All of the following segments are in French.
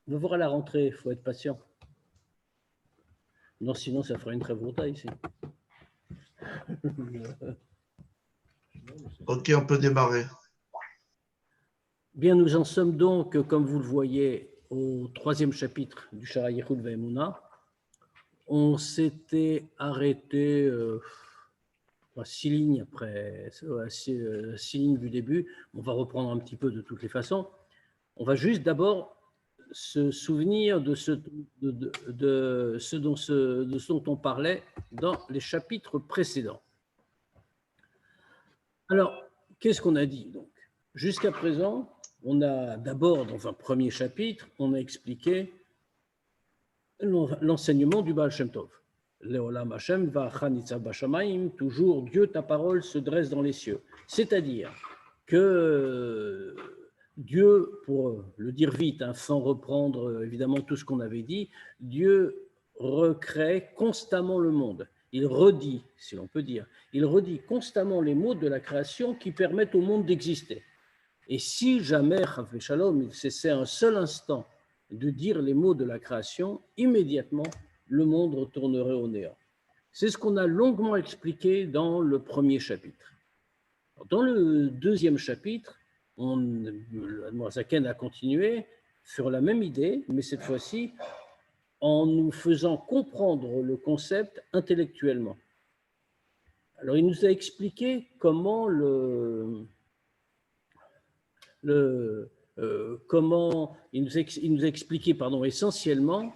On va voir à la rentrée, il faut être patient. Non, sinon, ça fera une très taille ici. Ok, on peut démarrer. Bien, nous en sommes donc, comme vous le voyez, au 3e chapitre du Shara Yechud Ve'emunah. On s'était arrêté 6 lignes après, 6 lignes du début. On va reprendre un petit peu de toutes les façons. On va juste d'abord se souvenir de ce dont on parlait dans les chapitres précédents. Alors, qu'est-ce qu'on a dit donc? Jusqu'à présent, on a d'abord, dans un premier chapitre, on a expliqué l'enseignement du Baal Shem Tov. Leolam Hashem va'acha nitzav bashamayim, toujours Dieu, ta parole se dresse dans les cieux. C'est-à-dire que Dieu, pour le dire vite, sans reprendre évidemment tout ce qu'on avait dit, Dieu recrée constamment le monde. Il redit, si l'on peut dire, il redit constamment les mots de la création qui permettent au monde d'exister. Et si jamais, Chaf Shalom, il cessait un seul instant de dire les mots de la création, immédiatement, le monde retournerait au néant. C'est ce qu'on a longuement expliqué dans le premier chapitre. Dans le deuxième chapitre, Zaken a continué sur la même idée, mais cette fois-ci en nous faisant comprendre le concept intellectuellement. Alors, il nous a expliqué comment il nous a expliqué essentiellement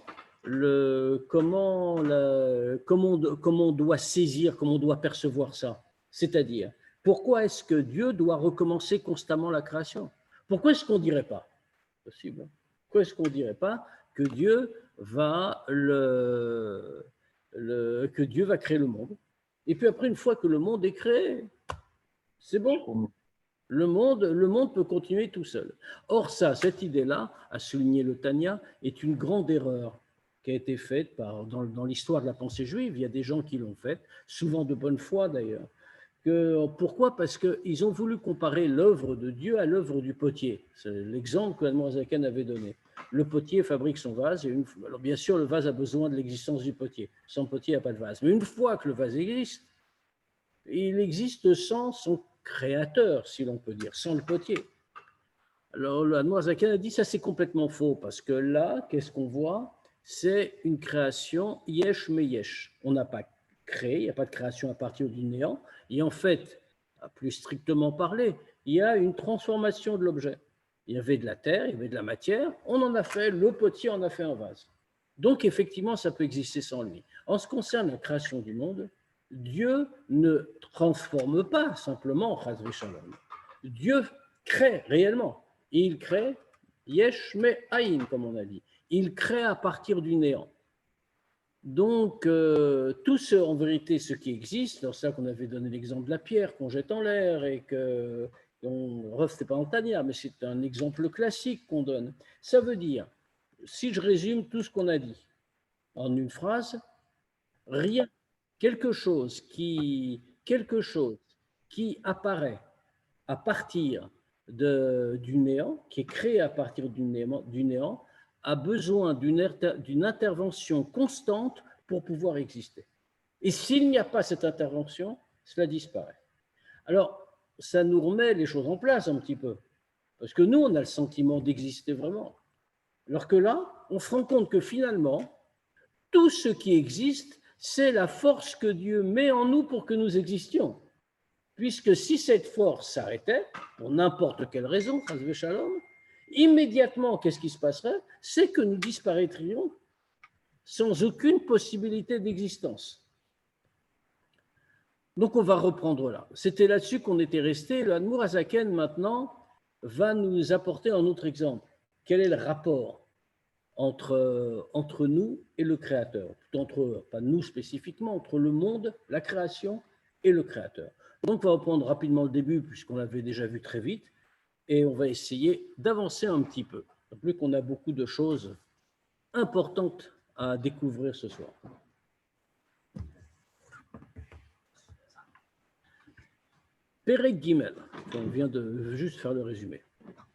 comment on doit saisir, comment on doit percevoir ça. C'est-à-dire, pourquoi est-ce que Dieu doit recommencer constamment la création? Pourquoi est-ce qu'on ne dirait pas? Possible. Pourquoi est-ce qu'on ne dirait pas que Dieu va que Dieu va créer le monde? Et puis après, une fois que le monde est créé, c'est bon. Le monde peut continuer tout seul. Or, cette idée-là, a souligné le Tanya, est une grande erreur qui a été faite dans l'histoire de la pensée juive. Il y a des gens qui l'ont faite, souvent de bonne foi d'ailleurs. Pourquoi? Parce qu'ils ont voulu comparer l'œuvre de Dieu à l'œuvre du potier. C'est l'exemple que Admor Zaken avait donné. Le potier fabrique son vase. Alors bien sûr, le vase a besoin de l'existence du potier. Sans potier, il n'y a pas de vase. Mais une fois que le vase existe, il existe sans son créateur, si l'on peut dire, sans le potier. Alors, Admor Zaken a dit ça, c'est complètement faux, parce que là, qu'est-ce qu'on voit? C'est une création yesh me yesh. On n'a pas créé, il n'y a pas de création à partir du néant, et en fait, à plus strictement parler, il y a une transformation de l'objet. Il y avait de la terre, il y avait de la matière, on en a fait, le potier en a fait un vase. Donc, effectivement, ça peut exister sans lui. En ce qui concerne la création du monde, Dieu ne transforme pas simplement Chas v'Shalom. Dieu crée réellement. Et il crée Yesh me Aïn, comme on a dit. Il crée à partir du néant. Donc, tout ce, en vérité, ce qui existe, c'est pour ça qu'on avait donné l'exemple de la pierre qu'on jette en l'air et que, c'est pas en Tania, mais c'est un exemple classique qu'on donne. Ça veut dire, si je résume tout ce qu'on a dit en une phrase, rien, quelque chose qui apparaît à partir du néant, qui est créé à partir du néant, a besoin d'une intervention constante pour pouvoir exister. Et s'il n'y a pas cette intervention, cela disparaît. Alors, ça nous remet les choses en place un petit peu, parce que nous, on a le sentiment d'exister vraiment. Alors que là, on se rend compte que finalement, tout ce qui existe, c'est la force que Dieu met en nous pour que nous existions. Puisque si cette force s'arrêtait, pour n'importe quelle raison, immédiatement, qu'est-ce qui se passerait? C'est que nous disparaîtrions sans aucune possibilité d'existence. Donc on va reprendre là. C'était là-dessus qu'on était resté. Le Admor Zaken, maintenant, va nous apporter un autre exemple. Quel est le rapport entre nous et le Créateur? Pas nous spécifiquement, entre le monde, la création et le Créateur. Donc, on va reprendre rapidement le début, puisqu'on l'avait déjà vu très vite, et on va essayer d'avancer un petit peu. Plus qu'on a beaucoup de choses importantes à découvrir ce soir. Perek Gimel, on vient de juste faire le résumé.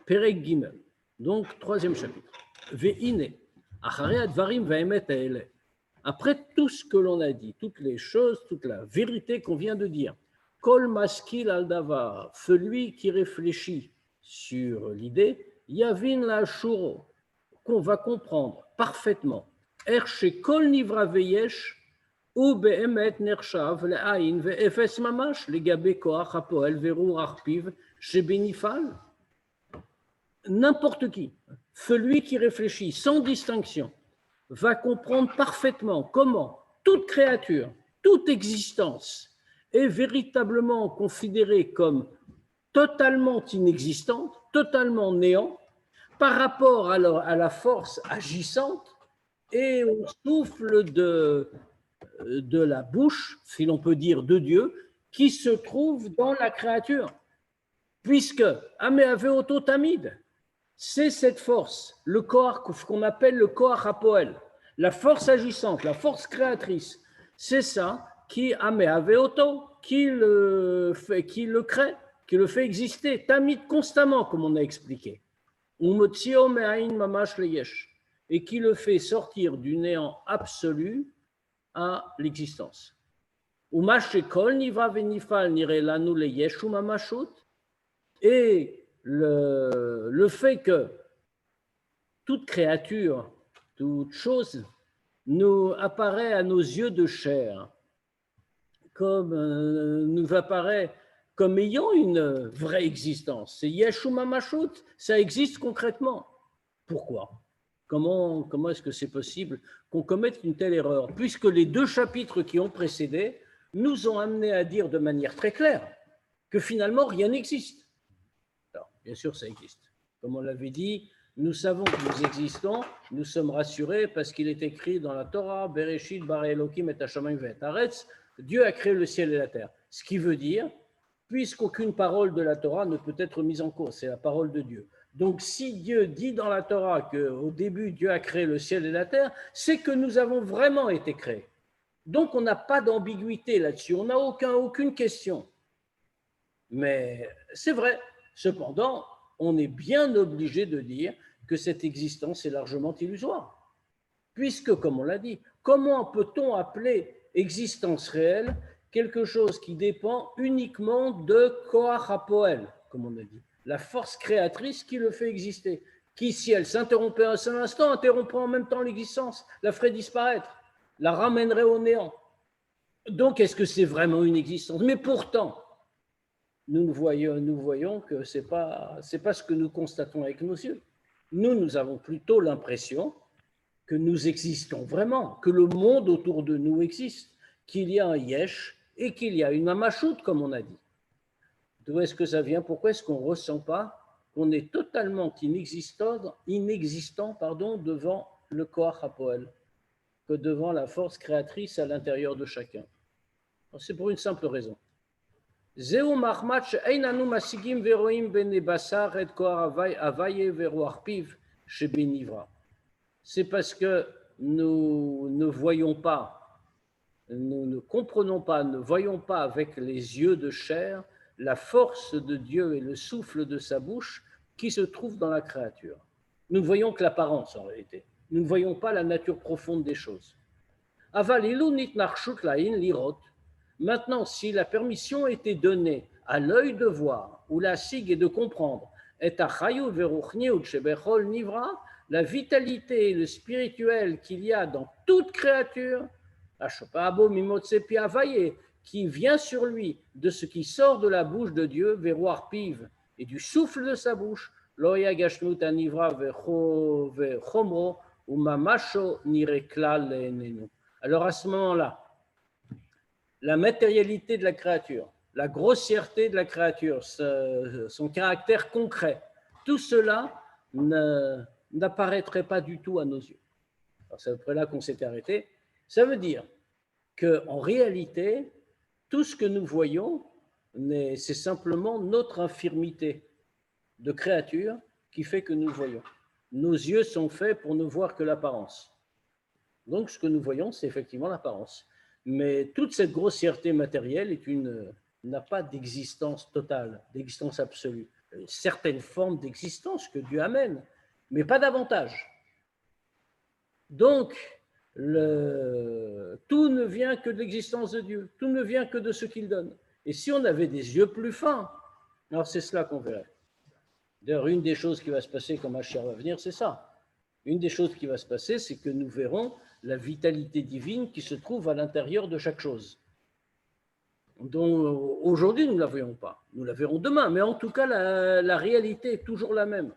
Perek Gimel, donc troisième chapitre. Ve'ine, acharei advarim ve'emet ha'ele. Après tout ce que l'on a dit, toutes les choses, toute la vérité qu'on vient de dire, Kol maskil al davar, celui qui réfléchit sur l'idée, Yavin la shuro, qu'on va comprendre parfaitement. Erche kol nivra veyesh, ou be'emet nershav le'ayin ve'efes mamash, legabe koach hapoel ve'rur arpiv, shebenifal. N'importe qui, celui qui réfléchit sans distinction, va comprendre parfaitement comment toute créature, toute existence est véritablement considérée comme totalement inexistante, totalement néant, par rapport à la force agissante et au souffle de la bouche, si l'on peut dire, de Dieu, qui se trouve dans la créature. Puisque Ameaveoto Tamid, c'est cette force, le Koach, ce qu'on appelle le Koach Hapoel, la force agissante, la force créatrice. C'est ça qui Ameaveoto, qui le crée, qui le fait exister, Tamid constamment, comme on a expliqué. Umotsio me'ain mamash leyesh, et qui le fait sortir du néant absolu à l'existence. Umash shekol niva venifal nire lanu leyesh umamashut, et le fait que toute créature, toute chose nous apparaît à nos yeux de chair, comme nous apparaît comme ayant une vraie existence. C'est Yeshu Mamashut, ça existe concrètement. Pourquoi ? Comment est-ce que c'est possible qu'on commette une telle erreur ? Puisque les deux chapitres qui ont précédé nous ont amené à dire de manière très claire que finalement rien n'existe. Alors, bien sûr, ça existe. Comme on l'avait dit, nous savons que nous existons, nous sommes rassurés parce qu'il est écrit dans la Torah, Bereshit bara Elokim et hashamayim ve'et haaretz, Dieu a créé le ciel et la terre. Ce qui veut dire, puisqu'aucune parole de la Torah ne peut être mise en cause, c'est la parole de Dieu. Donc, si Dieu dit dans la Torah qu'au début, Dieu a créé le ciel et la terre, c'est que nous avons vraiment été créés. Donc, on n'a pas d'ambiguïté là-dessus, on n'a aucune question. Mais c'est vrai. Cependant, on est bien obligé de dire que cette existence est largement illusoire. Puisque, comme on l'a dit, comment peut-on appeler existence réelle quelque chose qui dépend uniquement de Koach HaPoel, comme on a dit, la force créatrice qui le fait exister, qui, si elle s'interrompait un seul instant, interromprait en même temps l'existence, la ferait disparaître, la ramènerait au néant. Donc, est-ce que c'est vraiment une existence ? Mais pourtant, nous voyons que ce n'est pas ce que nous constatons avec nos yeux. Nous avons plutôt l'impression que nous existons vraiment, que le monde autour de nous existe, qu'il y a un yesh et qu'il y a une mamashut, comme on a dit. D'où est-ce que ça vient ? Pourquoi est-ce qu'on ne ressent pas qu'on est totalement inexistant devant le Koach HaPoel, que devant la force créatrice à l'intérieur de chacun ? C'est pour une simple raison. C'est parce que nous ne voyons pas, nous ne comprenons pas, ne voyons pas avec les yeux de chair la force de Dieu et le souffle de sa bouche qui se trouve dans la créature. Nous ne voyons que l'apparence en réalité. Nous ne voyons pas la nature profonde des choses. Maintenant, si la permission était donnée à l'œil de voir ou la sig et de comprendre, la vitalité et le spirituel qu'il y a dans toute créature, qui vient sur lui de ce qui sort de la bouche de Dieu, veroir piv, et du souffle de sa bouche, alors à ce moment-là, la matérialité de la créature, la grossièreté de la créature, son caractère concret, tout cela n'apparaîtrait pas du tout à nos yeux. Alors c'est après là qu'on s'est arrêté. Ça veut dire qu'en réalité, tout ce que nous voyons, c'est simplement notre infirmité de créature qui fait que nous voyons. Nos yeux sont faits pour ne voir que l'apparence. Donc ce que nous voyons, c'est effectivement l'apparence. Mais toute cette grossièreté matérielle n'a pas d'existence totale, d'existence absolue. certaines formes d'existence que Dieu amène, mais pas davantage. Donc, tout ne vient que de l'existence de Dieu, tout ne vient que de ce qu'il donne. Et si on avait des yeux plus fins, alors c'est cela qu'on verrait. D'ailleurs, une des choses qui va se passer quand Mashiach va venir, c'est ça. Une des choses qui va se passer, c'est que nous verrons la vitalité divine qui se trouve à l'intérieur de chaque chose. Donc, aujourd'hui, nous ne la voyons pas. Nous la verrons demain, mais en tout cas, la réalité est toujours la même.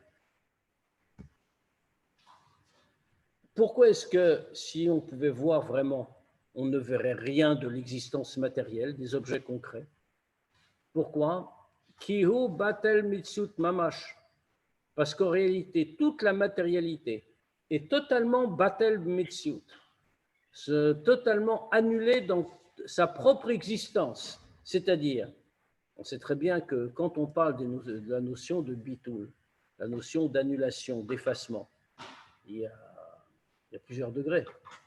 Pourquoi est-ce que, si on pouvait voir vraiment, on ne verrait rien de l'existence matérielle, des objets concrets? Pourquoi? Kihu batel mitzut mamash. Parce qu'en réalité, toute la matérialité est totalement batel mitzut, totalement annulée dans sa propre existence. C'est-à-dire, on sait très bien que quand on parle de la notion de bitul, la notion d'annulation, d'effacement, il y a plusieurs degrés.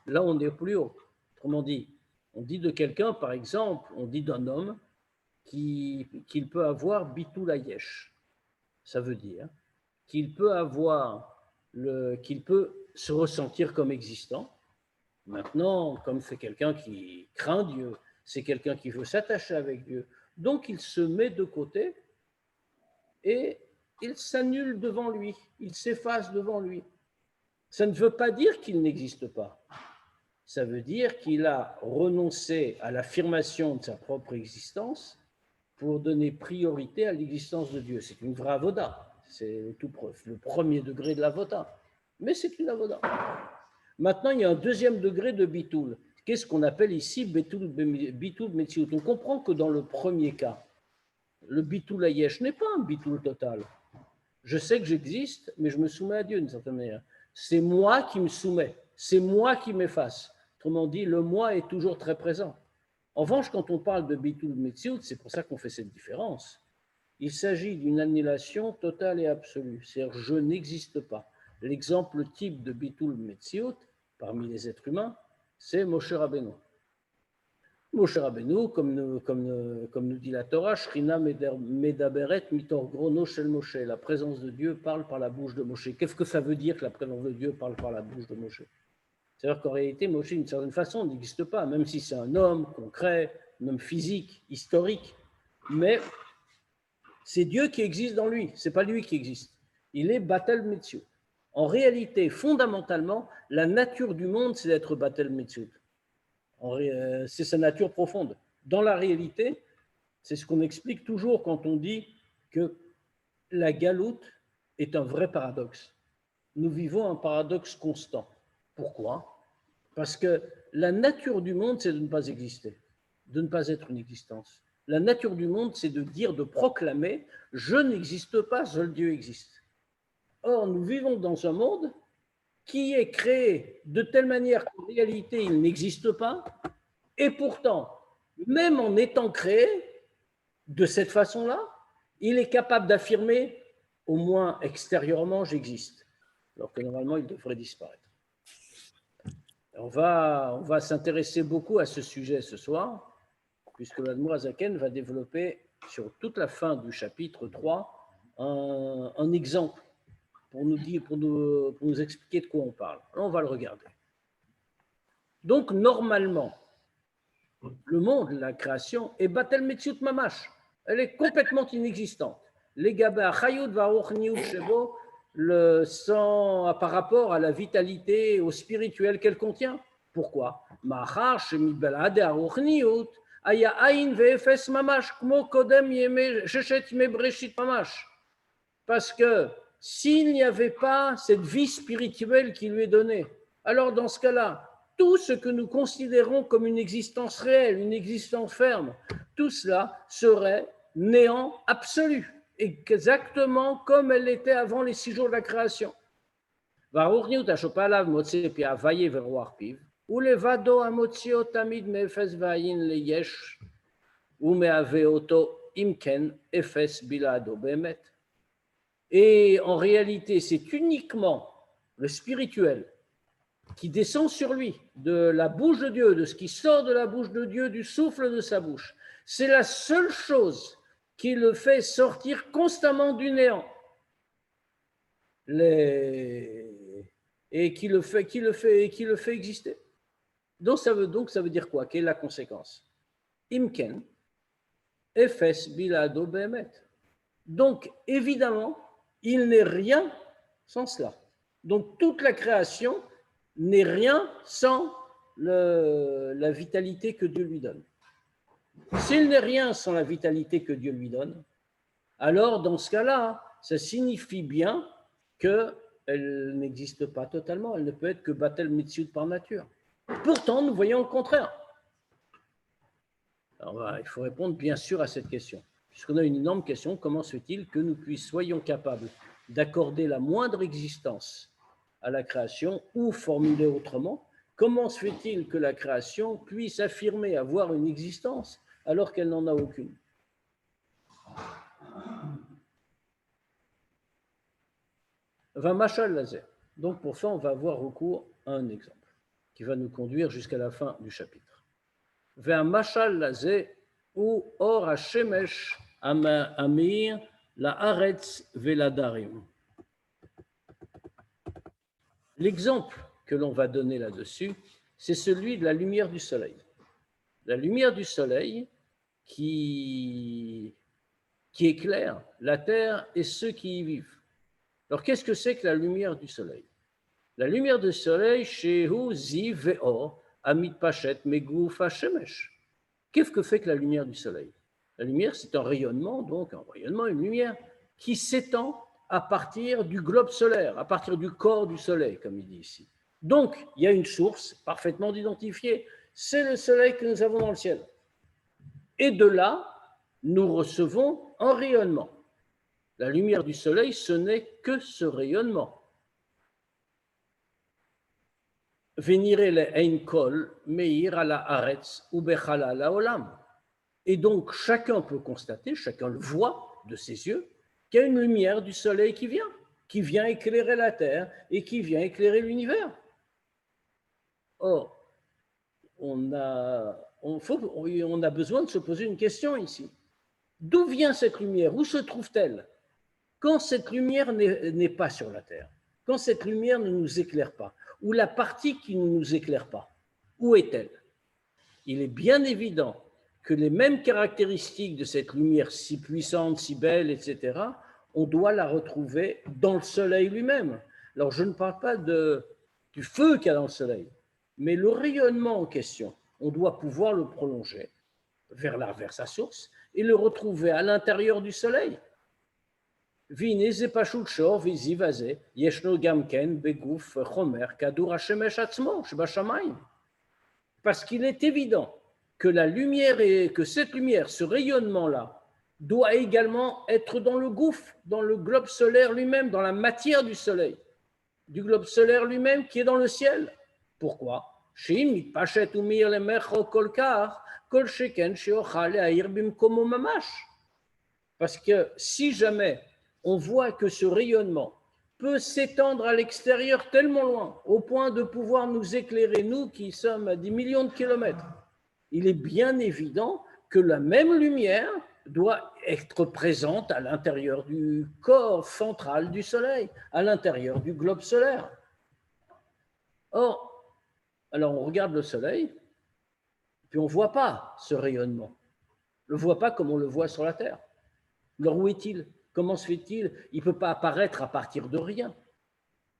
Là, on est plus haut. Autrement dit, on dit de quelqu'un, par exemple, on dit d'un homme qu'il peut avoir bitul ayesh. Ça veut dire qu'il peut se ressentir comme existant. Maintenant, comme c'est quelqu'un qui craint Dieu, c'est quelqu'un qui veut s'attacher avec Dieu, donc il se met de côté et il s'annule devant lui, il s'efface devant lui. Ça ne veut pas dire qu'il n'existe pas. Ça veut dire qu'il a renoncé à l'affirmation de sa propre existence pour donner priorité à l'existence de Dieu. C'est une vraie avoda. C'est le premier degré de l'avoda. Mais c'est une avoda. Maintenant, il y a un deuxième degré de bitul. Qu'est-ce qu'on appelle ici bitul metziut? On comprend que dans le premier cas, le bitul ayesh n'est pas un bitul total. Je sais que j'existe, mais je me soumets à Dieu d'une certaine manière. C'est moi qui me soumets, c'est moi qui m'efface. Autrement dit, le moi est toujours très présent. En revanche, quand on parle de bitul metziut, c'est pour ça qu'on fait cette différence. Il s'agit d'une annulation totale et absolue, c'est-à-dire je n'existe pas. L'exemple type de bitul metziut, parmi les êtres humains, c'est Moshe Rabbeinu. Moshe Rabbeinu, comme nous dit la Torah, Shrina medaberet mitor grono shel Moshe. La présence de Dieu parle par la bouche de Moshe. Qu'est-ce que ça veut dire que la présence de Dieu parle par la bouche de Moshe? C'est-à-dire qu'en réalité, Moshe, d'une certaine façon, n'existe pas, même si c'est un homme concret, un homme physique, historique. Mais c'est Dieu qui existe dans lui, c'est pas lui qui existe. Il est Batel Metziut. En réalité, fondamentalement, la nature du monde, c'est d'être Batel Metziut. C'est sa nature profonde. Dans la réalité, c'est ce qu'on explique toujours quand on dit que la galoute est un vrai paradoxe. Nous vivons un paradoxe constant. Pourquoi? Parce que la nature du monde, c'est de ne pas exister, de ne pas être une existence. La nature du monde, c'est de dire, de proclamer « je n'existe pas, seul Dieu existe ». Or, nous vivons dans un monde qui est créé de telle manière qu'en réalité, il n'existe pas, et pourtant, même en étant créé de cette façon-là, il est capable d'affirmer, au moins extérieurement, j'existe, alors que normalement, il devrait disparaître. On va s'intéresser beaucoup à ce sujet ce soir, puisque l'Admour Azaken va développer sur toute la fin du chapitre 3 un exemple pour nous expliquer de quoi on parle. Alors on va le regarder. Donc, normalement, le monde, la création, est Batel Metziut Mamash. Elle est complètement inexistante. Les gabas, Chayut Varuchniut Shebo, le sang par rapport à la vitalité, au spirituel qu'elle contient. Pourquoi? Machar Shemibelade Aruchniut, Aya Ain Vefes Mamash, Kmo Kodem Shechet Mebreshit Mamash. Parce que s'il n'y avait pas cette vie spirituelle qui lui est donnée, alors dans ce cas-là, tout ce que nous considérons comme une existence réelle, une existence ferme, tout cela serait néant absolu, exactement comme elle l'était avant les 6 jours de la création. Et en réalité, c'est uniquement le spirituel qui descend sur lui, de la bouche de Dieu, de ce qui sort de la bouche de Dieu, du souffle de sa bouche. C'est la seule chose qui le fait sortir constamment du néant. Et qui le fait exister. Donc ça veut dire quoi? Quelle est la conséquence? Imken, Efes bilado behemet. Donc évidemment, il n'est rien sans cela. Donc toute la création n'est rien sans la vitalité que Dieu lui donne. S'il n'est rien sans la vitalité que Dieu lui donne, alors dans ce cas-là, ça signifie bien qu'elle n'existe pas totalement, elle ne peut être que Batel Mitzvot par nature. Pourtant, nous voyons le contraire. Alors, il faut répondre bien sûr à cette question. Puisqu'on a une énorme question, comment se fait-il que nous soyons capables d'accorder la moindre existence à la création, ou formulé autrement, comment se fait-il que la création puisse affirmer avoir une existence alors qu'elle n'en a aucune? Donc pour ça, on va avoir recours à un exemple qui va nous conduire jusqu'à la fin du chapitre. Ve'amashal lazeh ou or hashemesh amir la'aretz ve'ladarim. L'exemple que l'on va donner là-dessus, c'est celui de la lumière du soleil. La lumière du soleil qui éclaire la terre et ceux qui y vivent. Alors, qu'est-ce que c'est que la lumière du soleil? La lumière du soleil, shehu ziv ve'or, amit pachet megouf hashemesh. Qu'est-ce que fait que la lumière du soleil? La lumière, c'est un rayonnement, une lumière qui s'étend à partir du globe solaire, à partir du corps du soleil, comme il dit ici. Donc, il y a une source parfaitement identifiée, c'est le soleil que nous avons dans le ciel. Et de là, nous recevons un rayonnement. La lumière du soleil, ce n'est que ce rayonnement. Venire le ein kol meir ala aretz ou bechala la olam. Et donc, chacun peut constater, chacun le voit de ses yeux, qu'il y a une lumière du soleil qui vient éclairer la terre et qui vient éclairer l'univers. Or, on a besoin de se poser une question ici. D'où vient cette lumière? Où se trouve-t-elle? Quand cette lumière n'est pas sur la terre, quand cette lumière ne nous éclaire pas, ou la partie qui ne nous éclaire pas, où est-elle? Il est bien évident que les mêmes caractéristiques de cette lumière si puissante, si belle, etc., on doit la retrouver dans le soleil lui-même. Alors, je ne parle pas du feu qu'il y a dans le soleil, mais le rayonnement en question, on doit pouvoir le prolonger vers sa source et le retrouver à l'intérieur du soleil. Parce qu'il est évident que la lumière que cette lumière, ce rayonnement-là, doit également être dans le gouffre, dans le globe solaire lui-même, dans la matière du soleil, du globe solaire lui-même qui est dans le ciel. Pourquoi? Parce que si jamais on voit que ce rayonnement peut s'étendre à l'extérieur tellement loin, au point de pouvoir nous éclairer, nous qui sommes à 10 millions de kilomètres, il est bien évident que la même lumière doit être présente à l'intérieur du corps central du Soleil, à l'intérieur du globe solaire. Or, alors on regarde le Soleil, puis on ne voit pas ce rayonnement. On ne le voit pas comme on le voit sur la Terre. Alors où est-il? Comment se fait-il? Il ne peut pas apparaître à partir de rien.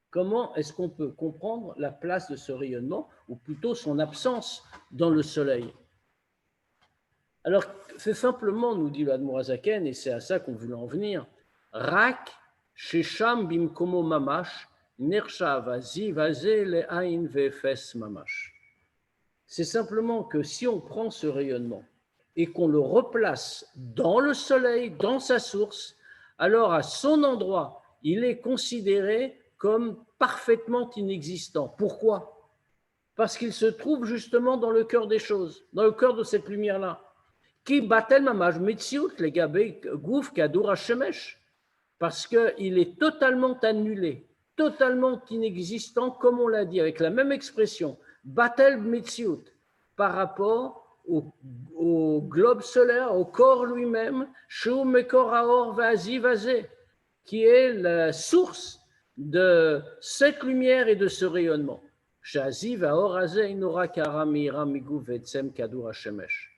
Comment est-ce qu'on peut comprendre la place de ce rayonnement, ou plutôt son absence dans le Soleil? Alors, c'est simplement, nous dit l'Admorazaken, et c'est à ça qu'on voulait en venir, Rak, Shesham bimkomo mamash, Nershav zivaze le ain vefes mamash. C'est simplement que si on prend ce rayonnement et qu'on le replace dans le soleil, dans sa source, alors à son endroit, il est considéré comme parfaitement inexistant. Pourquoi? Parce qu'il se trouve justement dans le cœur des choses, dans le cœur de cette lumière-là. Qui batel mamaj mitziut les gabé gouf kadour shemesh, parce qu'il est totalement annulé, totalement inexistant, comme on l'a dit, avec la même expression, batel mitziut, par rapport au globe solaire, au corps lui-même, Shu Mekor Haor Vazi Vazé, qui est la source de cette lumière et de ce rayonnement. Shaziv Haor Hazé Inora Kara Meira Migu Vetsem Kadur Hashemesh.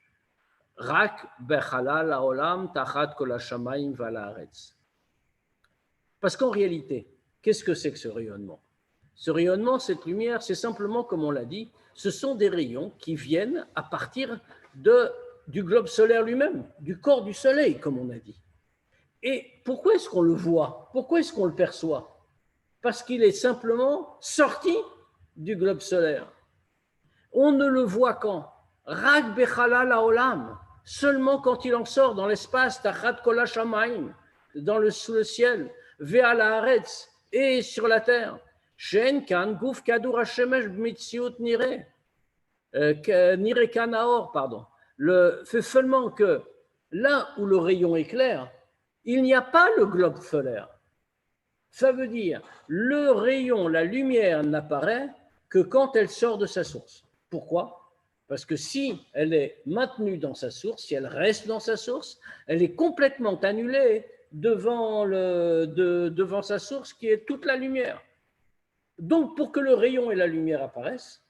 Rak Bechalal Haolam Tachat Kol Hashamayim Val Haaretz. Parce qu'en réalité, qu'est-ce que c'est que ce rayonnement? Ce rayonnement, cette lumière, c'est simplement, comme on l'a dit, ce sont des rayons qui viennent à partir du globe solaire lui-même, du corps du soleil, comme on a dit. Et pourquoi est-ce qu'on le voit? Pourquoi est-ce qu'on le perçoit? Parce qu'il est simplement sorti du globe solaire. On ne le voit quand? Rak bechalal haolam, seulement quand il en sort dans l'espace, tachat kol hashamayim, sous le ciel, ve'al haaretz, et sur la terre. She'en kan guf kadur hashemesh b'mitziut nire, nire kan haor, pardon. Fait seulement que là où le rayon est clair, il n'y a pas le globe solaire. Ça veut dire le rayon, la lumière n'apparaît que quand elle sort de sa source. Pourquoi? Parce que si elle est maintenue dans sa source, si elle reste dans sa source, elle est complètement annulée devant sa source qui est toute la lumière. Donc, pour que le rayon et la lumière apparaissent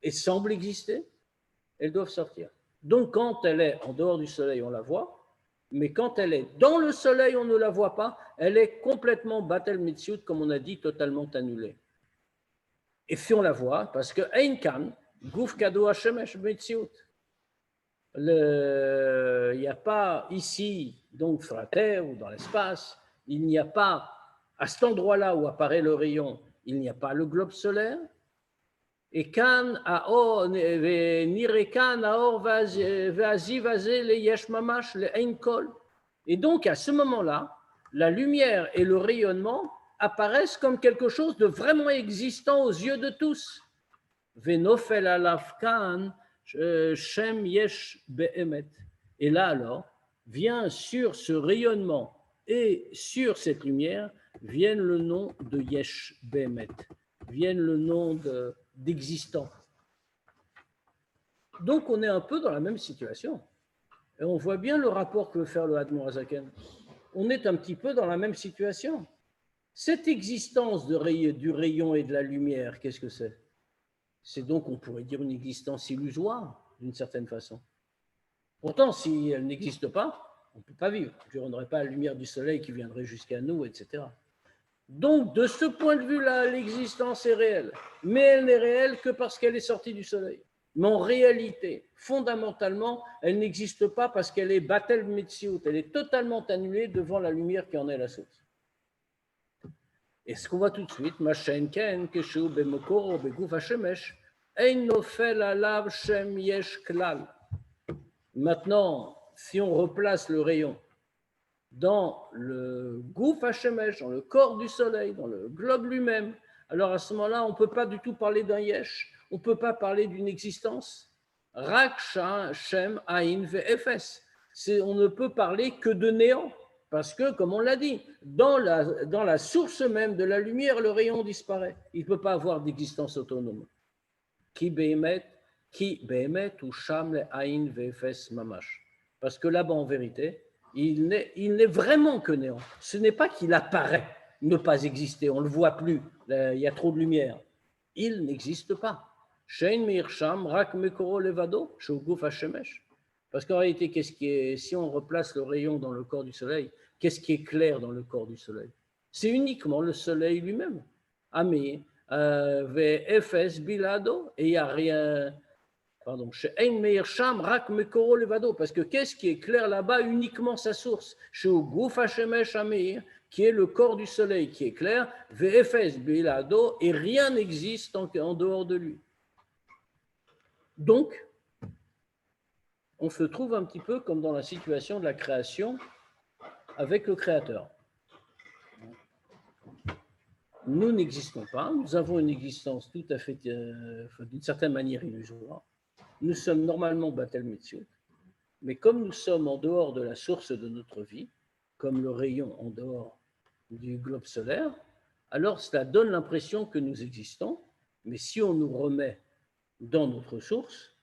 et semblent exister, elles doivent sortir. Donc, quand elle est en dehors du soleil, on la voit, mais quand elle est dans le soleil, on ne la voit pas. Elle est complètement batel mitziut, comme on a dit, totalement annulée. Et si on la voit, parce que ein kan guf kado hashemesh mitziut. Il n'y a pas ici, donc sur la terre ou dans l'espace, il n'y a pas, à cet endroit-là où apparaît le rayon, il n'y a pas le globe solaire. Et kan aor nire kan aor vazi vazé le yesh mamash le ein kol. Et donc à ce moment-là, la lumière et le rayonnement apparaissent comme quelque chose de vraiment existant aux yeux de tous. Venofel alav kan shem yesh be'emet. Et là alors, vient sur ce rayonnement et sur cette lumière, vient le nom de yesh be'emet, vient le nom d'existant. Donc on est un peu dans la même situation. Et on voit bien le rapport que veut faire le Admor Hazaken. On est un petit peu dans la même situation. Cette existence du rayon et de la lumière, qu'est-ce que c'est? C'est donc, on pourrait dire, une existence illusoire, d'une certaine façon. Pourtant, si elle n'existe pas, on ne peut pas vivre. On n'aurait pas la lumière du soleil qui viendrait jusqu'à nous, etc. Donc, de ce point de vue-là, l'existence est réelle. Mais elle n'est réelle que parce qu'elle est sortie du soleil. Mais en réalité, fondamentalement, elle n'existe pas parce qu'elle est batel metziut. Elle est totalement annulée devant la lumière qui en est la source. Et ce qu'on voit tout de suite, Machenken, Keshu, Bemokoro, Beguf Hashemesh, Ein Nofel Alav Shem Yesh Klal. Maintenant, si on replace le rayon dans le Gouf Hashemesh, dans le corps du soleil, dans le globe lui-même, alors à ce moment-là, on ne peut pas du tout parler d'un Yesh, on ne peut pas parler d'une existence. Rak Shem Ain Ve'efes. On ne peut parler que de néant. Parce que, comme on l'a dit, dans la source même de la lumière, le rayon disparaît. Il ne peut pas avoir d'existence autonome. Ki behemet ou sham le aïn vefes mamash. Parce que là-bas, en vérité, il n'est vraiment que néant. Ce n'est pas qu'il apparaît ne pas exister, on ne le voit plus, il y a trop de lumière. Il n'existe pas. Shein mir sham rak mekoro levado, shoguf hashemesh. Parce qu'en réalité, si on replace le rayon dans le corps du soleil, qu'est-ce qui est clair dans le corps du soleil? C'est uniquement le soleil lui-même. Ami, VFS bilado, et il n'y a rien. Pardon, parce que qu'est-ce qui est clair là-bas? Uniquement sa source. Qui est le corps du soleil qui est clair, VFS bilado, et rien n'existe en dehors de lui. Donc, on se trouve un petit peu comme dans la situation de la création avec le Créateur. Nous n'existons pas, nous avons une existence tout à fait, d'une certaine manière, illusoire. Nous sommes normalement Batel Metziut, mais comme nous sommes en dehors de la source de notre vie, comme le rayon en dehors du globe solaire, alors cela donne l'impression que nous existons, mais si on nous remet dans notre source,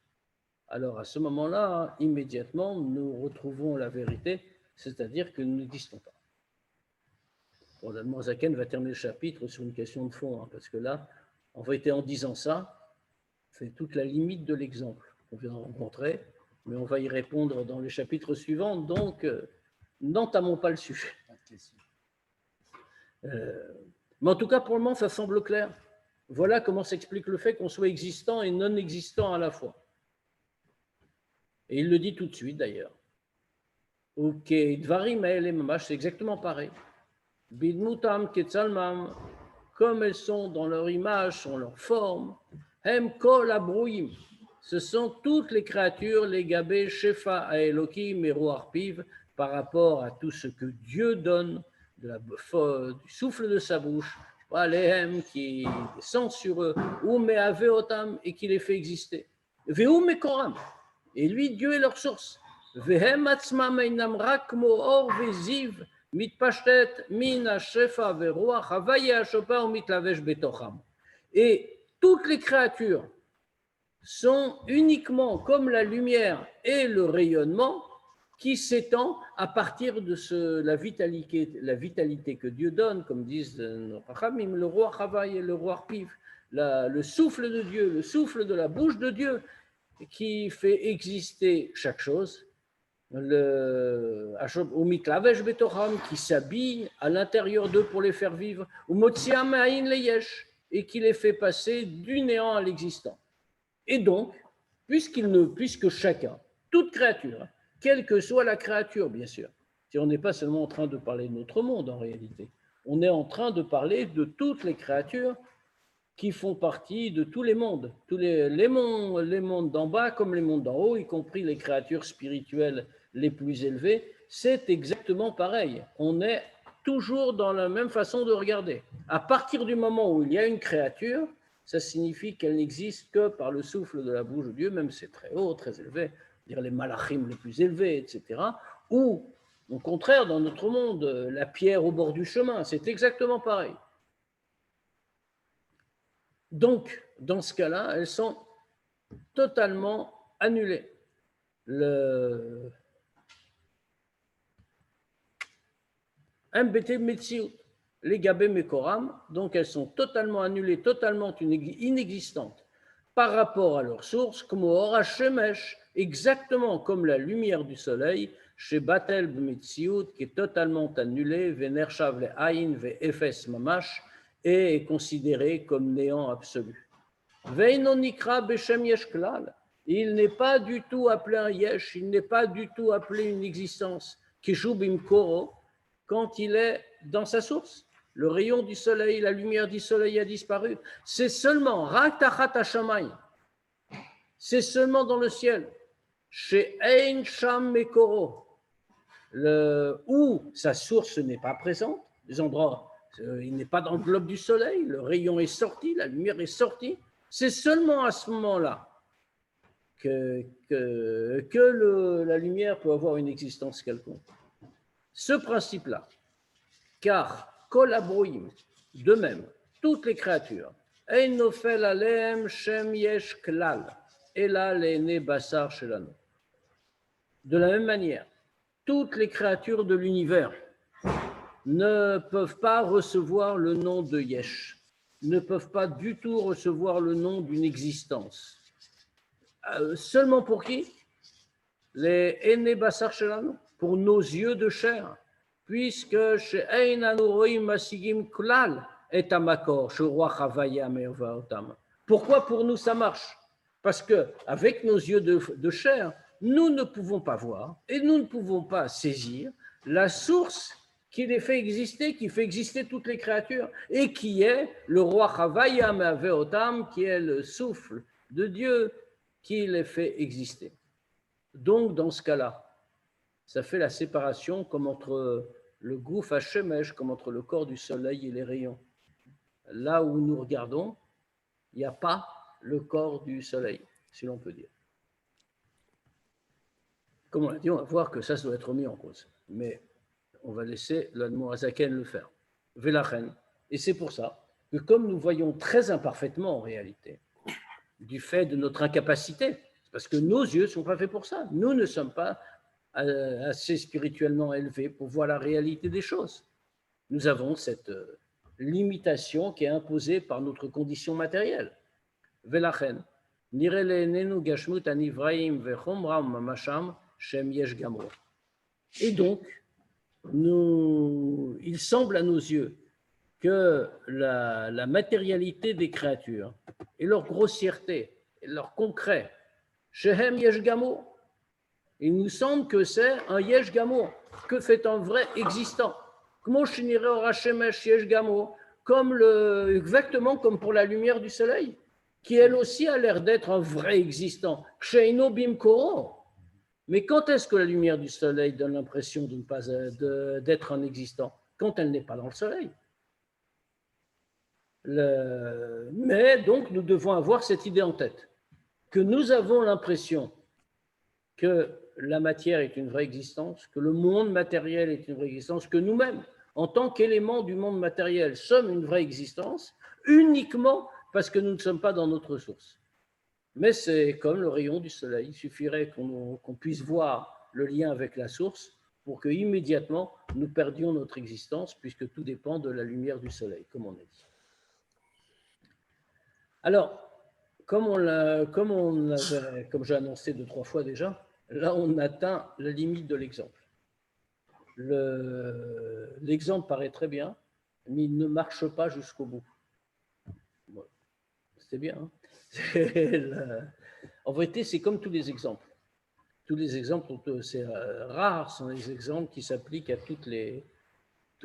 alors à ce moment-là, immédiatement, nous retrouvons la vérité, c'est-à-dire que nous n'existons pas. Bon, l'Admorazaken va terminer le chapitre sur une question de fond, hein, parce que là, en vérité, en disant ça, c'est toute la limite de l'exemple qu'on vient de rencontrer, mais on va y répondre dans les chapitres suivants, donc n'entamons pas le sujet. Mais en tout cas, pour le moment, ça semble clair. Voilà comment s'explique le fait qu'on soit existant et non existant à la fois. Et il le dit tout de suite d'ailleurs. Ok, Dvarim et Mamash, c'est exactement pareil. Bidmutam Ketsalmam, comme elles sont dans leur image, sont leur forme, Hem Kol Abrouim, ce sont toutes les créatures, les gabés, Shefa à Elohim et Roarpiv, par rapport à tout ce que Dieu donne, du souffle de sa bouche, les Hem qui descend sur eux, ou Meave Otam et qui les fait exister. Vehu Mekoram, et lui, Dieu est leur source. Vehem Atzmam Einam Rak Mo Or Veziv, Mitpashtet Min Shefa Veruach Havaya Shopa ou Mitlavesh Betocham. Et toutes les créatures sont uniquement comme la lumière et le rayonnement qui s'étend à partir de la vitalité que Dieu donne, comme disent nos Chachamim, le roi Havaï et le roi Piv, le souffle de Dieu, le souffle de la bouche de Dieu qui fait exister chaque chose, le Omitlavesh Betocham qui s'habille à l'intérieur d'eux pour les faire vivre, ou Motsiam Aïn Leyesh et qui les fait passer du néant à l'existant. Et donc, puisque chacun, toute créature, quelle que soit la créature, bien sûr, si on n'est pas seulement en train de parler de notre monde en réalité, on est en train de parler de toutes les créatures qui font partie de tous les mondes, les mondes d'en bas comme les mondes d'en haut, y compris les créatures spirituelles les plus élevées, c'est exactement pareil. On est toujours dans la même façon de regarder. À partir du moment où il y a une créature, ça signifie qu'elle n'existe que par le souffle de la bouche de Dieu, même si c'est très haut, très élevé, dire les malachim les plus élevés, etc. Ou, au contraire, dans notre monde, la pierre au bord du chemin, c'est exactement pareil. Donc, dans ce cas-là, elles sont totalement annulées. MBT Metsiut, les Gabé Mekoram, donc elles sont totalement annulées, totalement inexistantes par rapport à leur source, comme au Hora Shemesh, exactement comme la lumière du soleil, chez Batel Metsiut, qui est totalement annulée, Venershav le Aïn, Ve Efes Mamash, et est considéré comme néant absolu. Veinonikra Beshem Yesh Klal, il n'est pas du tout appelé un Yesh, il n'est pas du tout appelé une existence, Kishubim Koro, quand il est dans sa source. Le rayon du soleil, la lumière du soleil a disparu. C'est seulement Raktachat Hashamayim, c'est seulement dans le ciel, chez Ein Sham Mekoro, où sa source n'est pas présente, les endroits, il n'est pas dans le globe du soleil, le rayon est sorti, la lumière est sortie. C'est seulement à ce moment-là que la lumière peut avoir une existence quelconque. Ce principe-là, car Kol Abroim, de même, toutes les créatures, Ein Nofel Aleem Shem Yesh Klal, Ela Lene Basar Shelano. De la même manière, toutes les créatures de l'univers ne peuvent pas recevoir le nom de Yesh, ne peuvent pas du tout recevoir le nom d'une existence. Seulement pour qui? Les Ene Basar Shelano, pour nos yeux de chair, puisque chez Ein Anuroim Masigim Klal est Amakor, chez Roi Chavaya Meovaotam. Pourquoi pour nous ça marche? Parce qu'avec nos yeux de chair, nous ne pouvons pas voir et nous ne pouvons pas saisir la source qui les fait exister, qui fait exister toutes les créatures, et qui est le Roi Chavaya Meovaotam, qui est le souffle de Dieu qui les fait exister. Donc, dans ce cas-là, ça fait la séparation comme entre le Gouf Hashemesh, comme entre le corps du soleil et les rayons. Là où nous regardons, il n'y a pas le corps du soleil, si l'on peut dire. Comme on l'a dit, on va voir que ça doit être mis en cause. Mais on va laisser l'Admorazaken le faire. Velachen. Et c'est pour ça que comme nous voyons très imparfaitement en réalité, du fait de notre incapacité, c'est Parce que nos yeux ne sont pas faits pour ça. Nous ne sommes pas assez spirituellement élevés pour voir la réalité des choses. Nous avons cette limitation qui est imposée par notre condition matérielle. Velachen, nire le'enenu gashmut anivraim vechomra mamasham shem yesh gamor. Et donc, il semble à nos yeux que la matérialité des créatures et leur grossièreté et leur concret, shehem yesh gamor, il nous semble que c'est un yesh gamor, que fait un vrai existant. Exactement comme pour la lumière du soleil, qui elle aussi a l'air d'être un vrai existant. Mais quand est-ce que la lumière du soleil donne l'impression d'être un existant? Quand elle n'est pas dans le soleil. Mais donc nous devons avoir cette idée en tête, que nous avons l'impression que la matière est une vraie existence, que le monde matériel est une vraie existence, que nous-mêmes, en tant qu'éléments du monde matériel, sommes une vraie existence, uniquement parce que nous ne sommes pas dans notre source. Mais c'est comme le rayon du soleil, il suffirait qu'on puisse voir le lien avec la source pour que immédiatement nous perdions notre existence, puisque tout dépend de la lumière du soleil, comme on a dit. Alors, comme j'ai annoncé 2-3 fois déjà, là, on atteint la limite de l'exemple. L'exemple paraît très bien, mais il ne marche pas jusqu'au bout. Bon, c'est bien. Hein. En vérité, c'est comme tous les exemples. Tous les exemples, c'est rare, sont les exemples qui s'appliquent à tous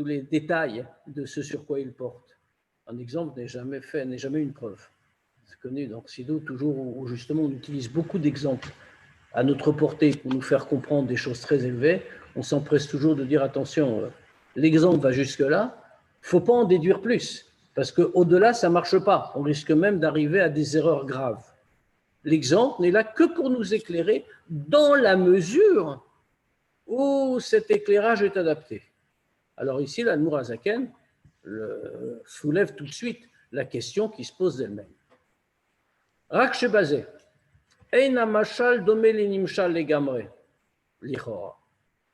les détails de ce sur quoi ils portent. Un exemple n'est jamais une preuve. C'est connu dans Sido, toujours où justement on utilise beaucoup d'exemples à notre portée pour nous faire comprendre des choses très élevées. On s'empresse toujours de dire attention, l'exemple va jusque-là, il ne faut pas en déduire plus, parce qu'au-delà, ça ne marche pas. On risque même d'arriver à des erreurs graves. L'exemple n'est là que pour nous éclairer dans la mesure où cet éclairage est adapté. Alors ici, l'Admour Hazaken soulève tout de suite la question qui se pose d'elle-même. Rak shebazeh, eina mashal domé li nimshal legamre, lichora.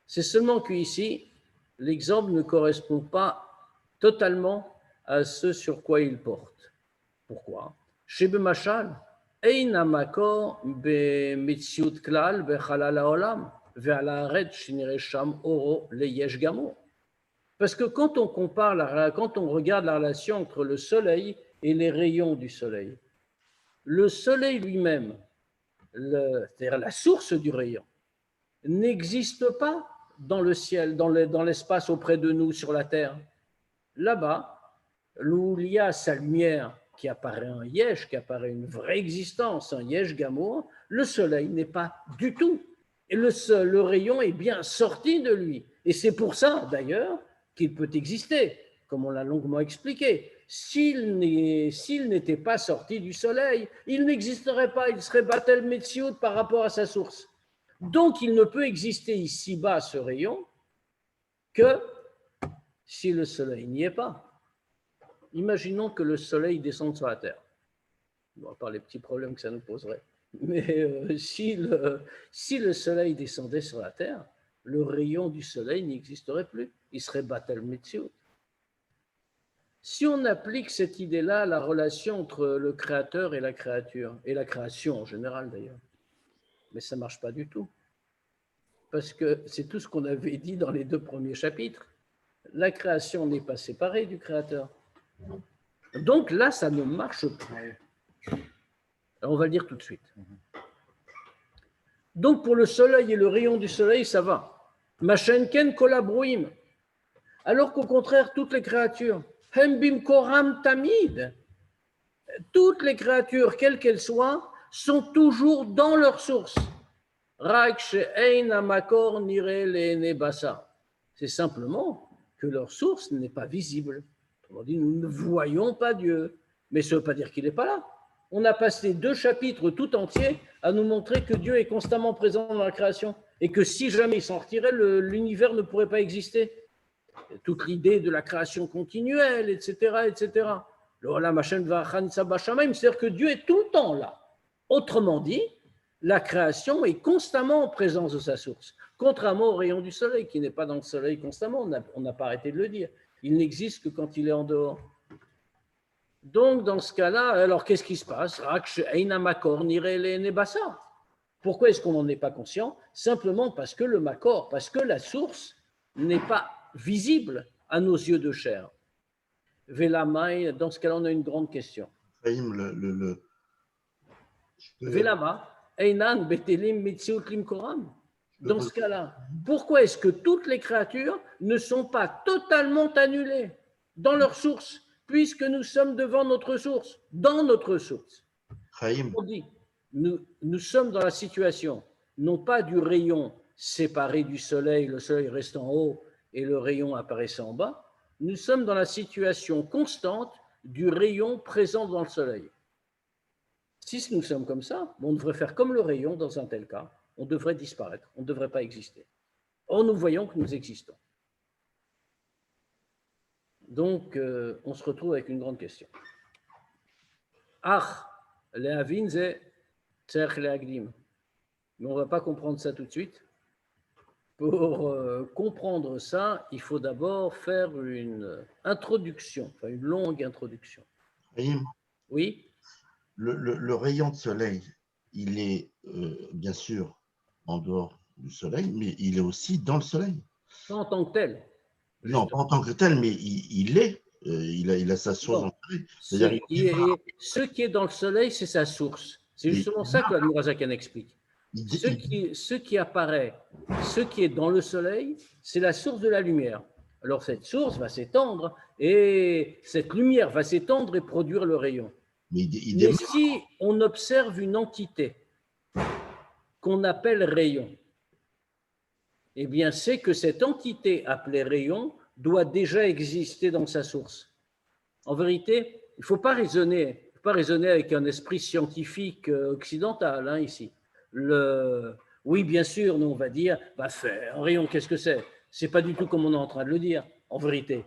C'est seulement qu'ici, l'exemple ne correspond pas totalement à ce sur quoi il porte. Pourquoi? Shebe mashal, eina makor bemitziut klal bechalal haolam ve'al haaretz shenireh sham oro leyesh gamor. Parce que quand on regarde la relation entre le soleil et les rayons du soleil, le soleil lui-même, c'est-à-dire la source du rayon, n'existe pas dans le ciel, dans l'espace auprès de nous sur la terre. Là-bas, où il y a sa lumière qui apparaît un yesh, qui apparaît une vraie existence, un yesh gamour, le soleil n'est pas du tout. Et le rayon est bien sorti de lui. Et c'est pour ça, d'ailleurs, qu'il peut exister, comme on l'a longuement expliqué. S'il n'était pas sorti du soleil, il n'existerait pas, il serait Batel Metsiout par rapport à sa source. Donc, il ne peut exister ici-bas, ce rayon, que si le soleil n'y est pas. Imaginons que le soleil descende sur la Terre. Bon, à part les petits problèmes que ça nous poserait. Mais si le soleil descendait sur la Terre, le rayon du soleil n'existerait plus. Il serait Batel Metsiout. Si on applique cette idée-là à la relation entre le créateur et la créature, et la création en général d'ailleurs, mais ça ne marche pas du tout. Parce que c'est tout ce qu'on avait dit dans les 2 premiers chapitres. La création n'est pas séparée du créateur. Donc là, ça ne marche pas. Alors, on va le dire tout de suite. Donc pour le soleil et le rayon du soleil, ça va. Machenken kolabrouim. Alors qu'au contraire, toutes les créatures, Hembim koram tamid, toutes les créatures, quelles qu'elles soient, sont toujours dans leur source. C'est simplement que leur source n'est pas visible. On dit, nous ne voyons pas Dieu, mais ça ne veut pas dire qu'il n'est pas là. On a passé 2 chapitres tout entiers à nous montrer que Dieu est constamment présent dans la création et que si jamais il s'en retirait, l'univers ne pourrait pas exister. Toute l'idée de la création continuelle, etc., etc. C'est-à-dire que Dieu est tout le temps là. Autrement dit, La création est constamment en présence de sa source, contrairement au rayon du soleil, qui n'est pas dans le soleil constamment, on n'a pas arrêté de le dire. Il n'existe que quand il est en dehors. Donc, dans ce cas-là, alors qu'est-ce qui se passe? Pourquoi est-ce qu'on n'en est pas conscient? Simplement parce que le makor, parce que la source n'est pas visible à nos yeux de chair. Velamai, dans ce cas-là, on a une grande question. Velama, Einan betelim mitziut limkoram. Dans ce cas-là, pourquoi est-ce que toutes les créatures ne sont pas totalement annulées dans leur source, puisque nous sommes devant notre source, dans notre source? On dit, nous sommes dans la situation, non pas du rayon séparé du soleil, le soleil reste en haut et le rayon apparaissant en bas, nous sommes dans la situation constante du rayon présent dans le soleil. Si nous sommes comme ça, on devrait faire comme le rayon dans un tel cas, on devrait disparaître, on ne devrait pas exister. Or, nous voyons que nous existons. Donc, on se retrouve avec une grande question. Ach, lehavin ze tzerch leagdim. Mais on ne va pas comprendre ça tout de suite. Pour comprendre ça, il faut d'abord faire une introduction, enfin une longue introduction. Oui. Le rayon de soleil, il est bien sûr en dehors du soleil, mais il est aussi dans le soleil. Pas en tant que tel. Non, pas en tant que tel, mais il a sa source dans le soleil. Ce qui est dans le soleil, c'est sa source. C'est justement ça que l'Admorazakan explique. Ce qui apparaît, ce qui est dans le soleil, c'est la source de la lumière. Alors cette source va s'étendre et cette lumière va s'étendre et produire le rayon. Mais si on observe une entité qu'on appelle rayon, eh bien c'est que cette entité appelée rayon doit déjà exister dans sa source. En vérité, il ne faut pas raisonner avec un esprit scientifique occidental ici. Oui, bien sûr, nous on va dire, un rayon, qu'est-ce que c'est? C'est pas du tout comme on est en train de le dire, en vérité.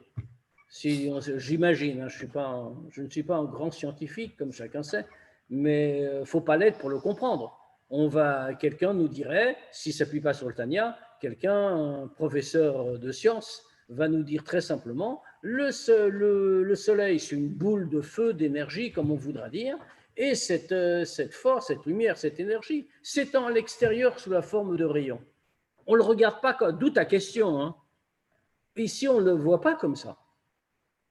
J'imagine, je ne suis pas un grand scientifique, comme chacun sait, mais il ne faut pas l'être pour le comprendre. Quelqu'un nous dirait, s'il ne s'appuie pas sur le Tanya, un professeur de sciences, va nous dire très simplement, le soleil, c'est une boule de feu, d'énergie, comme on voudra dire, et cette force, cette lumière, cette énergie s'étend à l'extérieur sous la forme de rayons. On ne le regarde pas, d'où ta question. Ici, on ne le voit pas comme ça.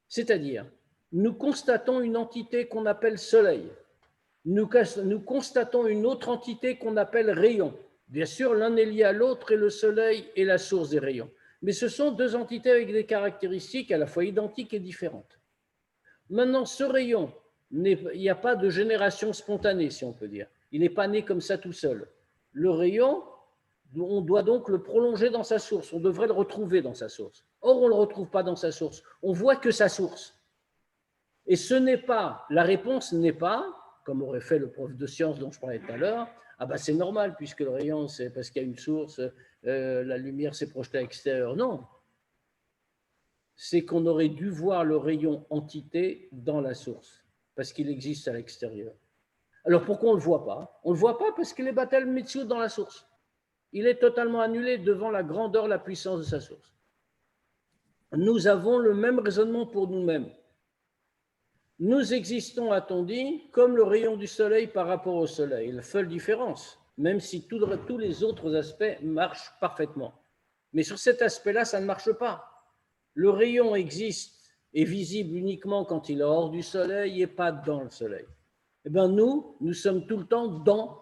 C'est-à-dire, nous constatons une entité qu'on appelle soleil. Nous constatons une autre entité qu'on appelle rayon. Bien sûr, l'un est lié à l'autre et le soleil est la source des rayons. Mais ce sont deux entités avec des caractéristiques à la fois identiques et différentes. Maintenant, ce rayon, il n'y a pas de génération spontanée, si on peut dire. Il n'est pas né comme ça tout seul. Le rayon, on doit donc le prolonger dans sa source. On devrait le retrouver dans sa source. Or, on ne le retrouve pas dans sa source. On voit que sa source. Et la réponse n'est pas, comme aurait fait le prof de sciences dont je parlais tout à l'heure, c'est normal, puisque le rayon, c'est parce qu'il y a une source, la lumière s'est projetée à l'extérieur. Non. C'est qu'on aurait dû voir le rayon entité dans la source, parce qu'il existe à l'extérieur. Alors pourquoi on ne le voit pas? On ne le voit pas parce qu'il est Batel Metziut dans la source. Il est totalement annulé devant la grandeur, la puissance de sa source. Nous avons le même raisonnement pour nous-mêmes. Nous existons, a-t-on dit, comme le rayon du soleil par rapport au soleil. La seule différence, même si tous les autres aspects marchent parfaitement. Mais sur cet aspect-là, ça ne marche pas. Le rayon existe, est visible uniquement quand il est hors du soleil et pas dans le soleil. Eh bien, nous sommes tout le temps dans